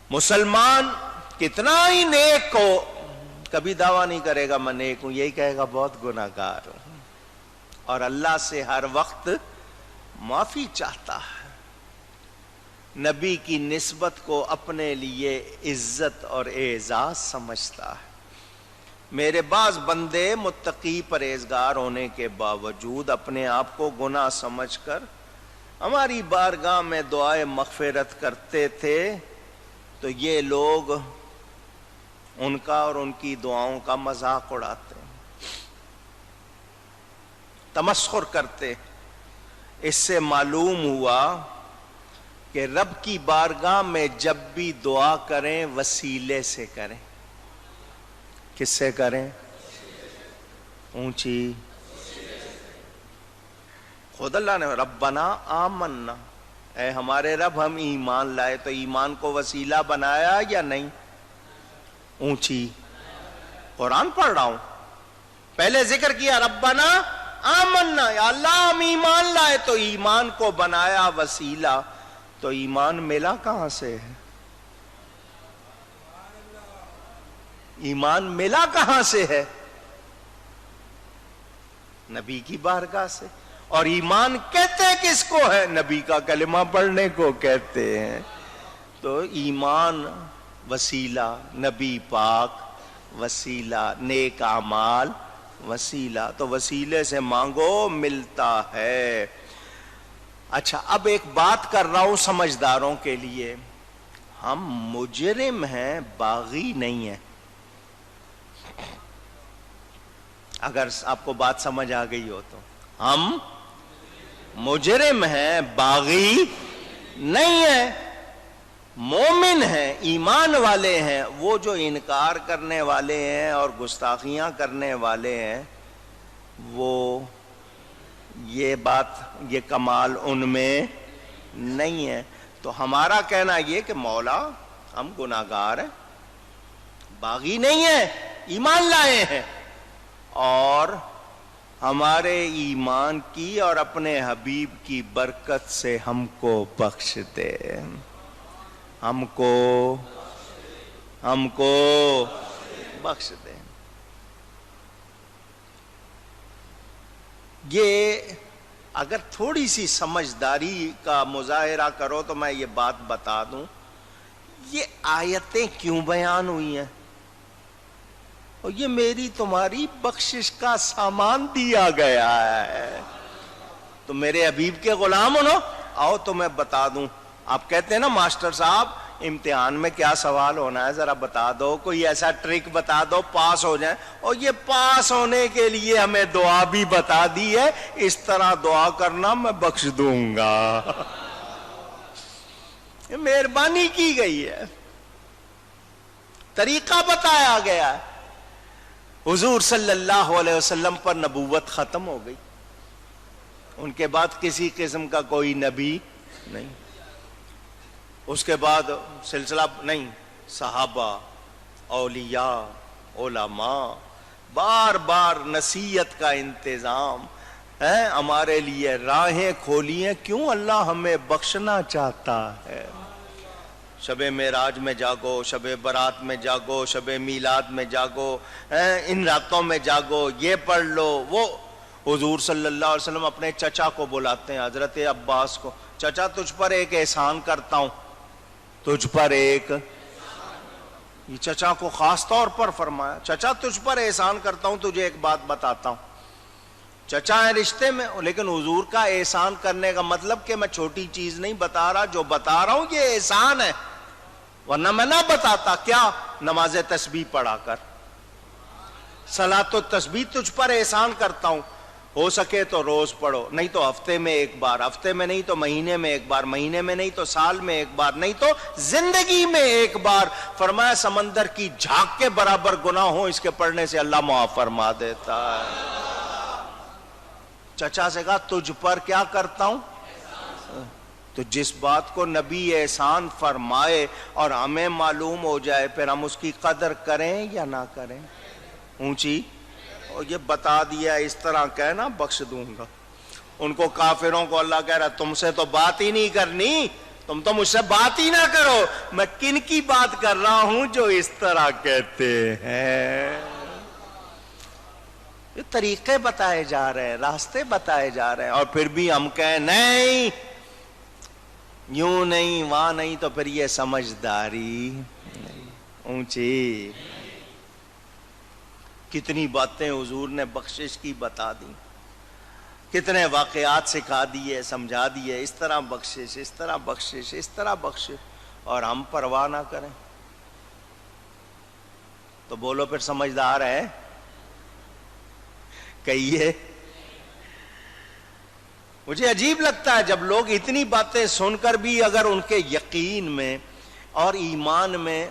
مسلمان کتنا ہی نیک ہو کبھی دعویٰ نہیں کرے گا میں نیک ہوں، یہی کہے گا بہت گناہگار ہوں، اور اللہ سے ہر وقت معافی چاہتا ہے۔ نبی کی نسبت کو اپنے لیے عزت اور اعزاز سمجھتا ہے۔ میرے بعض بندے متقی پرہیزگار ہونے کے باوجود اپنے آپ کو گناہ سمجھ کر ہماری بارگاہ میں دعائے مغفرت کرتے تھے، تو یہ لوگ ان کا اور ان کی دعاؤں کا مذاق اڑاتے ہیں، تمسخر کرتے۔ اس سے معلوم ہوا کہ رب کی بارگاہ میں جب بھی دعا کریں وسیلے سے کریں۔ کس سے کریں؟ اونچی۔ خود اللہ نے ربنا آمنا، اے ہمارے رب ہم ایمان لائے، تو ایمان کو وسیلہ بنایا یا نہیں؟ اونچی۔ قرآن پڑھ رہا ہوں، پہلے ذکر کیا ربنا آمنا، یا اللہ ہم ایمان لائے، تو ایمان کو بنایا وسیلہ، تو ایمان ملا کہاں سے ہے؟ ایمان ملا کہاں سے ہے؟ نبی کی بارگاہ سے۔ اور ایمان کہتے کس کو ہے؟ نبی کا کلمہ پڑھنے کو کہتے ہیں۔ تو ایمان وسیلہ، نبی پاک وسیلہ، نیک اعمال وسیلہ، تو وسیلے سے مانگو ملتا ہے۔ اچھا، اب ایک بات کر رہا ہوں سمجھداروں کے لیے، ہم مجرم ہیں، باغی نہیں ہیں۔ اگر آپ کو بات سمجھ آ گئی ہو تو ہم مجرم ہیں، باغی نہیں ہیں، مومن ہیں، ایمان والے ہیں۔ وہ جو انکار کرنے والے ہیں اور گستاخیاں کرنے والے ہیں، وہ یہ بات، یہ کمال ان میں نہیں ہے۔ تو ہمارا کہنا یہ کہ مولا ہم گناہگار ہیں، باغی نہیں ہیں، ایمان لائے ہیں، اور ہمارے ایمان کی اور اپنے حبیب کی برکت سے ہم کو بخش دے، ہم کو بخش دے۔ یہ اگر تھوڑی سی سمجھداری کا مظاہرہ کرو تو میں یہ بات بتا دوں، یہ آیتیں کیوں بیان ہوئی ہیں؟ اور یہ میری تمہاری بخشش کا سامان دیا گیا ہے۔ تو میرے حبیب کے غلام ہو نا، آؤ تو میں بتا دوں۔ آپ کہتے ہیں نا ماسٹر صاحب امتحان میں کیا سوال ہونا ہے ذرا بتا دو، کوئی ایسا ٹرک بتا دو پاس ہو جائیں، اور یہ پاس ہونے کے لیے ہمیں دعا بھی بتا دی ہے، اس طرح دعا کرنا میں بخش دوں گا۔ یہ مہربانی کی گئی ہے، طریقہ بتایا گیا ہے۔ حضور صلی اللہ علیہ وسلم پر نبوت ختم ہو گئی، ان کے بعد کسی قسم کا کوئی نبی نہیں، اس کے بعد سلسلہ نہیں، صحابہ، اولیاء، علماء، بار بار نصیحت کا انتظام ہے، ہمارے لیے راہیں کھولی ہیں۔ کیوں؟ اللہ ہمیں بخشنا چاہتا ہے۔ شب معراج میں جاگو، شب برات میں جاگو، شب میلاد میں جاگو، ان راتوں میں جاگو، یہ پڑھ لو۔ وہ حضور صلی اللہ علیہ وسلم اپنے چچا کو بلاتے ہیں، حضرت عباس کو، چچا تجھ پر ایک احسان کرتا ہوں، تجھ پر ایک، یہ چچا کو خاص طور پر فرمایا، چچا تجھ پر احسان کرتا ہوں، تجھے ایک بات بتاتا ہوں۔ چچا ہے رشتے میں، لیکن حضور کا احسان کرنے کا مطلب کہ میں چھوٹی چیز نہیں بتا رہا، جو بتا رہا ہوں یہ احسان ہے، ورنہ میں نہ بتاتا۔ کیا؟ نماز تسبیح پڑھا کر، صلاۃ و تسبیح تجھ پر احسان کرتا ہوں، ہو سکے تو روز پڑھو، نہیں تو ہفتے میں ایک بار، ہفتے میں نہیں تو مہینے میں ایک بار، مہینے میں نہیں تو سال میں ایک بار، نہیں تو زندگی میں ایک بار۔ فرمایا سمندر کی جھاگ کے برابر گناہ ہو اس کے پڑھنے سے اللہ معاف فرما دیتا ہے۔ چچا سے کہا تجھ پر کیا کرتا ہوں؟ تو جس بات کو نبی احسان فرمائے اور ہمیں معلوم ہو جائے، پھر ہم اس کی قدر کریں یا نہ کریں؟ اونچی۔ اور یہ بتا دیا اس طرح کہنا بخش دوں گا۔ ان کو کافروں کو اللہ کہہ رہا تم سے تو بات ہی نہیں کرنی، تم تو مجھ سے بات ہی نہ کرو، میں کن کی بات کر رہا ہوں جو اس طرح کہتے ہیں۔ یہ طریقے بتائے جا رہے ہیں، راستے بتائے جا رہے ہیں، اور پھر بھی ہم کہیں نہیں، یوں نہیں، وہاں نہیں، تو پھر یہ سمجھداری نہیں۔ اونچی کتنی باتیں حضور نے بخشش کی بتا دی، کتنے واقعات سکھا دیے، سمجھا دیے، اس طرح بخشش، اس طرح بخشش، اس طرح بخشش، اور ہم پرواہ نہ کریں تو بولو پھر سمجھدار ہے؟ کہیے۔ مجھے عجیب لگتا ہے جب لوگ اتنی باتیں سن کر بھی اگر ان کے یقین میں اور ایمان میں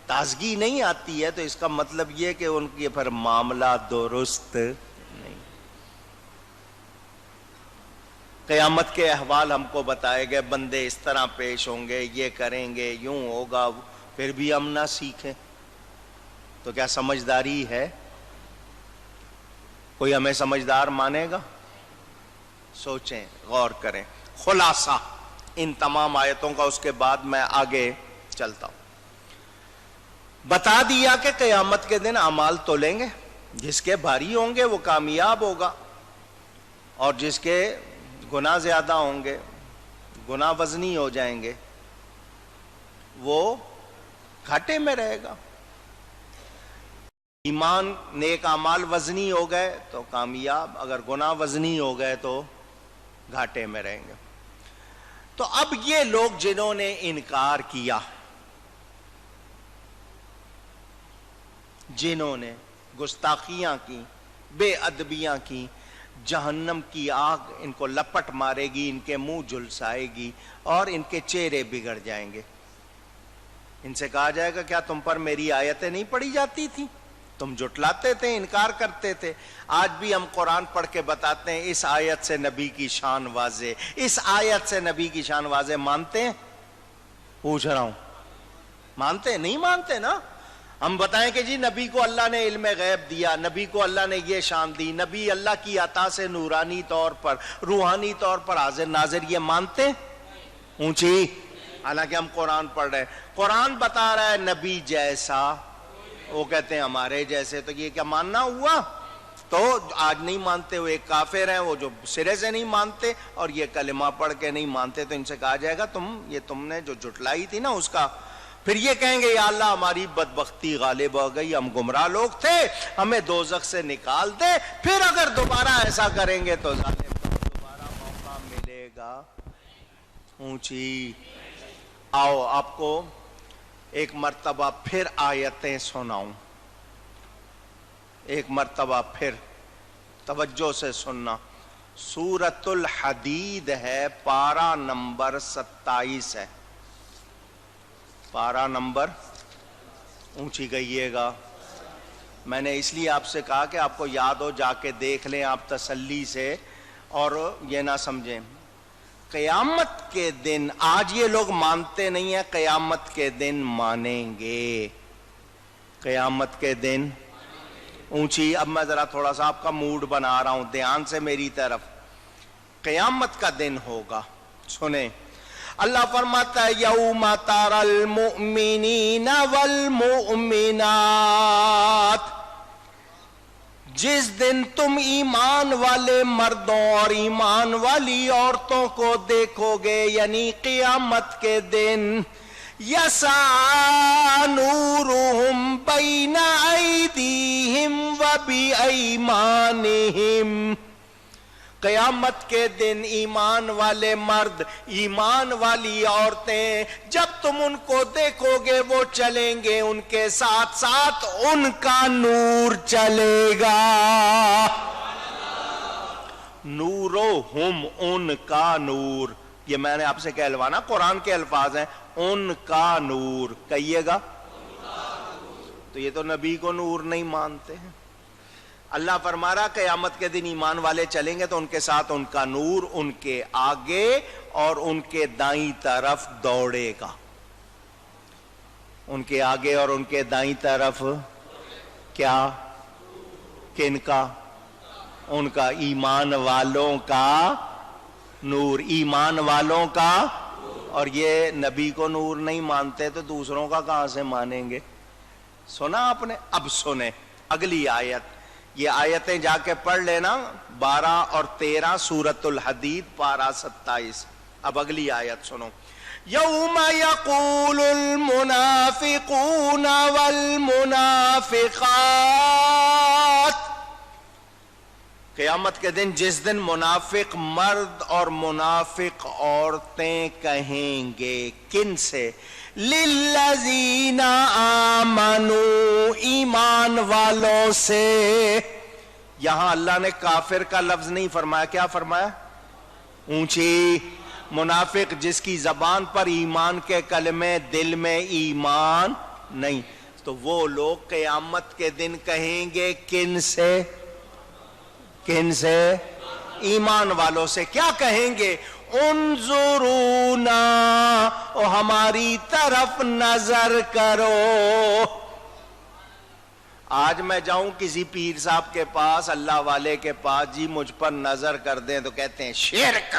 تازگی نہیں آتی ہے تو اس کا مطلب یہ کہ ان کے پھر معاملہ درست نہیں۔ قیامت کے احوال ہم کو بتائے گئے، بندے اس طرح پیش ہوں گے، یہ کریں گے، یوں ہوگا، پھر بھی ہم نہ سیکھیں تو کیا سمجھداری ہے؟ کوئی ہمیں سمجھدار مانے گا؟ سوچیں، غور کریں۔ خلاصہ ان تمام آیتوں کا، اس کے بعد میں آگے چلتا ہوں۔ بتا دیا کہ قیامت کے دن اعمال تولیں گے، جس کے بھاری ہوں گے وہ کامیاب ہوگا، اور جس کے گناہ زیادہ ہوں گے، گناہ وزنی ہو جائیں گے، وہ گھاٹے میں رہے گا۔ ایمان نیک اعمال وزنی ہو گئے تو کامیاب، اگر گناہ وزنی ہو گئے تو گھاٹے میں رہیں گے۔ تو اب یہ لوگ جنہوں نے انکار کیا، جنہوں نے گستاخیاں کی، بے ادبیاں کی، جہنم کی آگ ان کو لپٹ مارے گی، ان کے منہ جھلسائے گی اور ان کے چہرے بگڑ جائیں گے۔ ان سے کہا جائے گا کیا تم پر میری آیتیں نہیں پڑھی جاتی تھی؟ تم جھٹلاتے تھے، انکار کرتے تھے۔ آج بھی ہم قرآن پڑھ کے بتاتے ہیں اس آیت سے نبی کی شان واضح، اس آیت سے نبی کی شان واضح، مانتے ہیں؟ پوچھ رہا ہوں، مانتے ہیں؟ نہیں مانتے نا۔ ہم بتائیں کہ جی نبی کو اللہ نے علم غیب دیا، نبی کو اللہ نے یہ شان دی، نبی اللہ کی عطا سے نورانی طور پر، روحانی طور پر حاضر ناظر، یہ مانتے ہیں؟ اونچی، حالانکہ ہم قرآن پڑھ رہے ہیں، قرآن بتا رہا ہے نبی جیسا، وہ کہتے ہیں ہمارے جیسے، تو یہ کیا ماننا ہوا؟ تو آج نہیں مانتے، وہ ایک کافر ہیں، وہ جو سرے سے نہیں مانتے اور یہ کلمہ پڑھ کے نہیں مانتے، تو ان سے کہا جائے گا تم نے جو جھٹلائی تھی نا اس کا، پھر یہ کہیں گے یا اللہ ہماری بدبختی غالب ہو گئی، ہم گمراہ لوگ تھے، ہمیں دوزخ سے نکال دے، پھر اگر دوبارہ ایسا کریں گے تو ظالم کو دوبارہ موقع ملے گا۔ اونچی، آؤ آپ کو ایک مرتبہ پھر آیتیں سناؤں، ایک مرتبہ پھر توجہ سے سننا۔ سورۃ الحدید ہے، پارہ نمبر 27 ہے، پارہ نمبر، اونچی کہیے گا۔ میں نے اس لیے آپ سے کہا کہ آپ کو یاد ہو، جا کے دیکھ لیں آپ تسلی سے، اور یہ نہ سمجھیں قیامت کے دن، آج یہ لوگ مانتے نہیں ہیں، قیامت کے دن مانیں گے، قیامت کے دن۔ اونچی، اب میں ذرا تھوڑا سا آپ کا موڈ بنا رہا ہوں، دھیان سے میری طرف۔ قیامت کا دن ہوگا، سنیں، اللہ فرماتا ہے یوم تری المؤمنین والمؤمنات، جس دن تم ایمان والے مردوں اور ایمان والی عورتوں کو دیکھو گے، یعنی قیامت کے دن، یسعی نورہم بین ایدیہم وبایمانہم، قیامت کے دن ایمان والے مرد، ایمان والی عورتیں، جب تم ان کو دیکھو گے وہ چلیں گے، ان کے ساتھ ساتھ ان کا نور چلے گا۔ نورہم، ان کا نور، یہ میں نے آپ سے کہلوانا، قرآن کے الفاظ ہیں، ان کا نور، کہیے گا۔ تو یہ تو نبی کو نور نہیں مانتے ہیں۔ اللہ فرما رہا قیامت کے دن ایمان والے چلیں گے تو ان کے ساتھ ان کا نور ان کے آگے اور ان کے دائیں طرف دوڑے گا، ان کے آگے اور ان کے دائیں طرف کیا؟ کن کا؟ ان کا، ایمان والوں کا نور، ایمان والوں کا، اور یہ نبی کو نور نہیں مانتے تو دوسروں کا کہاں سے مانیں گے؟ سنا آپ نے؟ اب سنیں اگلی آیت، یہ آیتیں جا کے پڑھ لینا 12 اور 13 سورۃ الحدید پارہ 27۔ اب اگلی آیت سنو، یوم یقول المنافقون والمنافقات، قیامت کے دن جس دن منافق مرد اور منافق عورتیں کہیں گے، کن سے؟ للذین آمنوا، ایمان والوں سے۔ یہاں اللہ نے کافر کا لفظ نہیں فرمایا، کیا فرمایا؟ اونچی۔ منافق جس کی زبان پر ایمان کے کلمے، دل میں ایمان نہیں، تو وہ لوگ قیامت کے دن کہیں گے کن سے؟ کن سے؟ ایمان والوں سے۔ کیا کہیں گے؟ انظرونا، او ہماری طرف نظر کرو۔ آج میں جاؤں کسی پیر صاحب کے پاس، اللہ والے کے پاس، جی مجھ پر نظر کر دیں، تو کہتے ہیں شرک،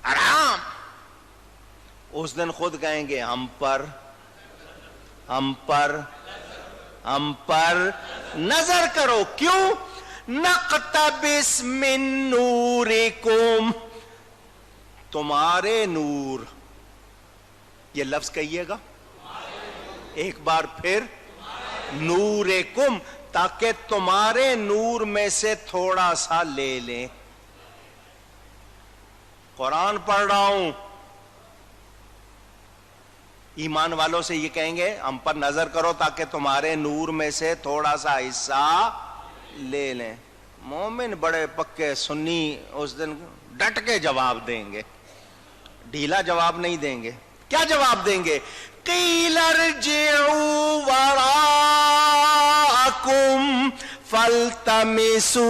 حرام۔ اس دن خود کہیں گے ہم پر نظر کرو۔ کیوں؟ نقتبس من نورکم، تمہارے نور، یہ لفظ کہیے گا ایک بار پھر، نورکم، تاکہ تمہارے نور میں سے تھوڑا سا لے لیں۔ قرآن پڑھ رہا ہوں، ایمان والوں سے یہ کہیں گے ہم پر نظر کرو تاکہ تمہارے نور میں سے تھوڑا سا حصہ لے لیں۔ مومن بڑے پکے سنی اس دن ڈٹ کے جواب دیں گے، ڈھیلا جواب نہیں دیں گے۔ کیا جواب دیں گے؟ قیل ارجعوا وراءکم فالتمسوا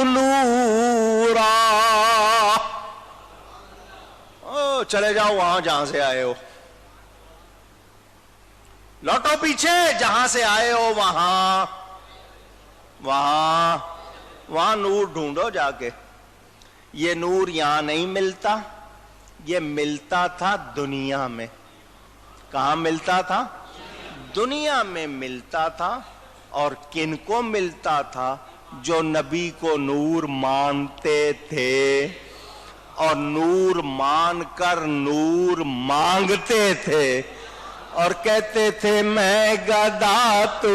نورا، چلے جاؤ وہاں جہاں سے آئے ہو، لوٹو پیچھے، جہاں سے آئے ہو وہاں نور ڈھونڈو جا کے۔ یہ نور یہاں نہیں ملتا، یہ ملتا تھا دنیا میں۔ کہاں ملتا تھا؟ دنیا میں ملتا تھا۔ اور کن کو ملتا تھا؟ جو نبی کو نور مانتے تھے اور نور مان کر نور مانگتے تھے اور کہتے تھے میں گدا تو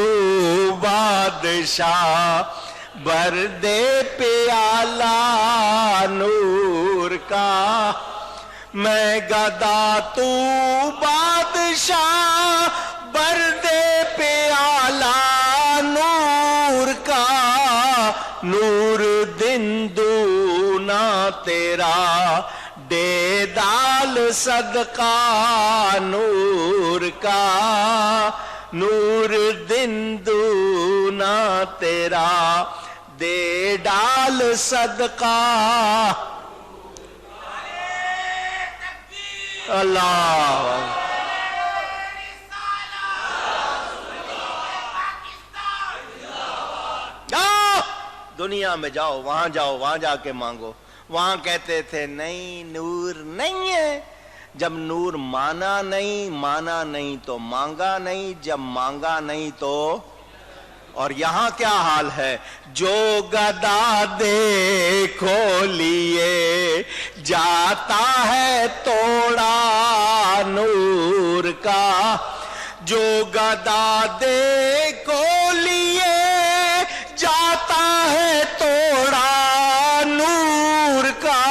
بادشاہ، بھر دے پیالہ نور کا، میں گدا تو بادشاہ، بھر دے پیالہ نور کا، نور دن دونا تیرا، دے دال صدقہ نور کا، نور دن دونا تیرا، دے ڈال صدقہ۔ اللہ دنیا میں جاؤ، وہاں جا کے مانگو۔ وہاں کہتے تھے نہیں نور نہیں ہے۔ جب نور مانا نہیں تو مانگا نہیں، جب مانگا نہیں تو، اور یہاں کیا حال ہے؟ جو گدا دیکھو لیے جاتا ہے توڑا نور کا، جو گدا دیکھو لیے جاتا ہے توڑا نور کا،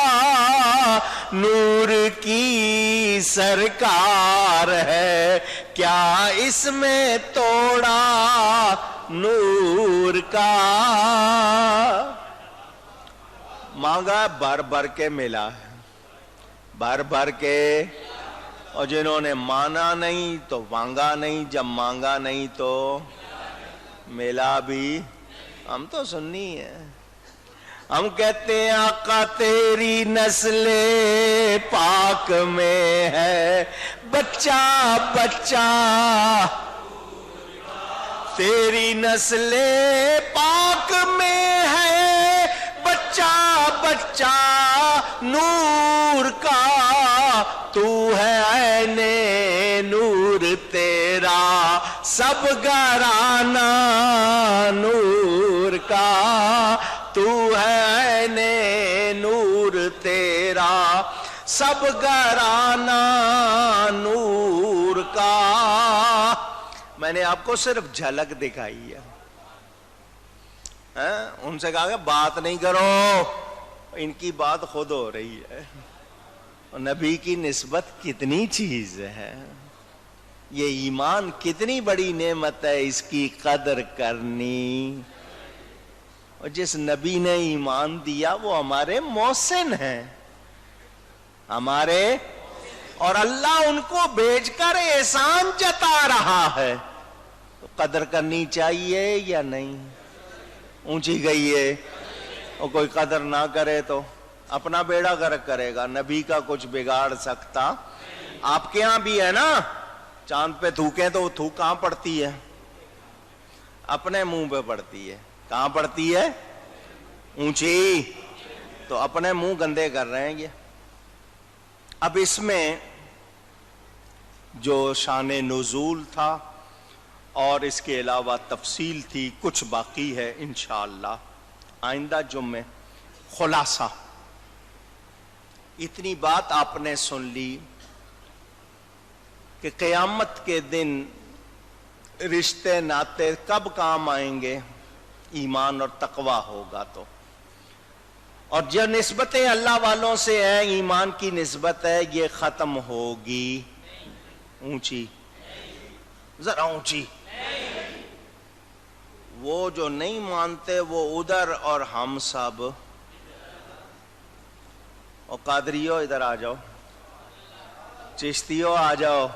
نور کی سرکار ہے کیا اس میں توڑا نور کا۔ مانگا بھر بھر کے ملا ہے، بھر بھر کے، اور جنہوں نے مانا نہیں تو مانگا نہیں، جب مانگا نہیں تو ملا بھی۔ ہم تو سنی ہے، ہم کہتے ہیں آقا تیری نسل پاک میں ہے بچہ بچہ، تیری نسل پاک میں ہے بچہ بچہ، نور کا، تو ہے عین نور تیرا سب گھرانہ نور کا، تو ہے عین نور تیرا سب گھرانہ نور کا۔ میں نے آپ کو صرف جھلک دکھائی ہے، ان سے کہا کہ بات نہیں کرو، ان کی بات خود ہو رہی ہے۔ نبی کی نسبت کتنی چیز ہے، یہ ایمان کتنی بڑی نعمت ہے، اس کی قدر کرنی۔ اور جس نبی نے ایمان دیا وہ ہمارے محسن ہیں، ہمارے، اور اللہ ان کو بھیج کر احسان جتا رہا ہے، تو قدر کرنی چاہیے یا نہیں؟ اونچی گئی ہے، اور کوئی قدر نہ کرے تو اپنا بیڑا غرق کرے گا، نبی کا کچھ بگاڑ سکتا۔ آپ کے ہاں بھی ہے نا، چاند پہ تھوکیں تو وہ تھوک کہاں پڑتی ہے؟ اپنے منہ پہ پڑتی ہے۔ کہاں پڑتی ہے؟ اونچی۔ تو اپنے منہ گندے کر رہے ہیں یہ۔ اب اس میں جو شان نزول تھا اور اس کے علاوہ تفصیل تھی، کچھ باقی ہے انشاءاللہ آئندہ جمعے۔ خلاصہ، اتنی بات آپ نے سن لی کہ قیامت کے دن رشتے ناتے کب کام آئیں گے؟ ایمان اور تقوی ہوگا تو۔ اور جو نسبتیں اللہ والوں سے ہیں، ایمان کی نسبت ہے، یہ ختم ہوگی۔ اونچی، ذرا اونچی۔ وہ جو نہیں مانتے وہ ادھر اور ہم سب۔ اور قادریو ادھر آ جاؤ، چشتیو آ جاؤ،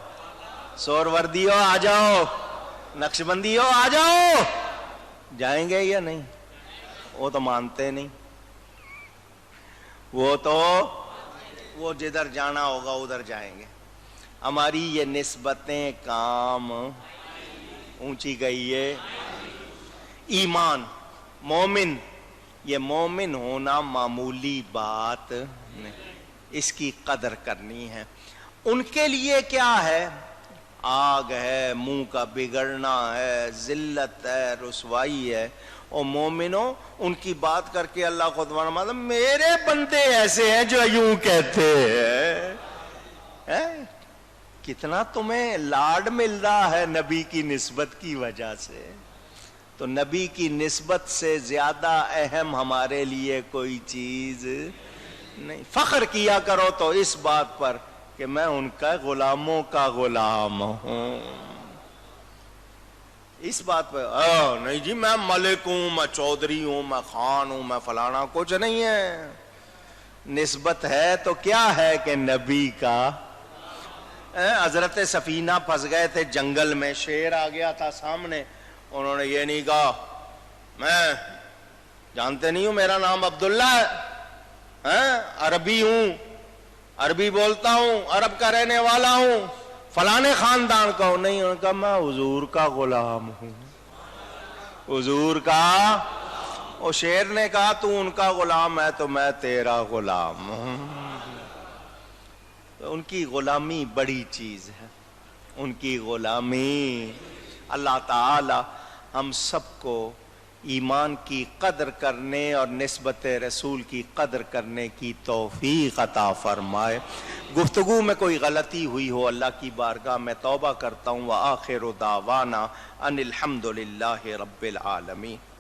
سوروردیو آ جاؤ، نقشبندیو آ جاؤ۔ جائیں گے یا نہیں؟ وہ تو مانتے نہیں، وہ جدھر جانا ہوگا ادھر جائیں گے۔ ہماری یہ نسبتیں کام اونچی گئی ہے۔ ایمان، مومن، یہ مومن ہونا معمولی بات نہیں، اس کی قدر کرنی ہے۔ ان کے لیے کیا ہے؟ آگ ہے، منہ کا بگڑنا ہے، ذلت ہے، رسوائی ہے۔ اور مومنوں، ان کی بات کر کے اللہ خود فرماتا میرے بندے ایسے ہیں جو یوں کہتے ہیں۔ کتنا تمہیں لاڈ مل رہا ہے نبی کی نسبت کی وجہ سے۔ تو نبی کی نسبت سے زیادہ اہم ہمارے لیے کوئی چیز نہیں۔ فخر کیا کرو تو اس بات پر کہ میں ان کا غلاموں کا غلام ہوں۔ اس بات پہ نہیں جی میں ملک ہوں، میں چودھری ہوں، میں خان ہوں، میں فلانا، کچھ نہیں ہے۔ نسبت ہے تو کیا ہے کہ نبی کا۔ حضرت سفینہ پھنس گئے تھے جنگل میں، شیر آ گیا تھا سامنے، انہوں نے یہ نہیں کہا میں جانتے نہیں ہوں میرا نام عبداللہ ہے، عربی ہوں، عربی بولتا ہوں، عرب کا رہنے والا ہوں، فلانے خاندان کا ہوں۔ نہیں، انہوں نے کہا میں حضور کا غلام ہوں، حضور کا۔ اور شیر نے کہا تو ان کا غلام ہے تو میں تیرا غلام ہوں۔ ان کی غلامی بڑی چیز ہے، ان کی غلامی۔ اللہ تعالی ہم سب کو ایمان کی قدر کرنے اور نسبت رسول کی قدر کرنے کی توفیق عطا فرمائے۔ گفتگو میں کوئی غلطی ہوئی ہو اللہ کی بارگاہ میں توبہ کرتا ہوں۔ وآخر دعوانا ان الحمد للہ رب العالمین۔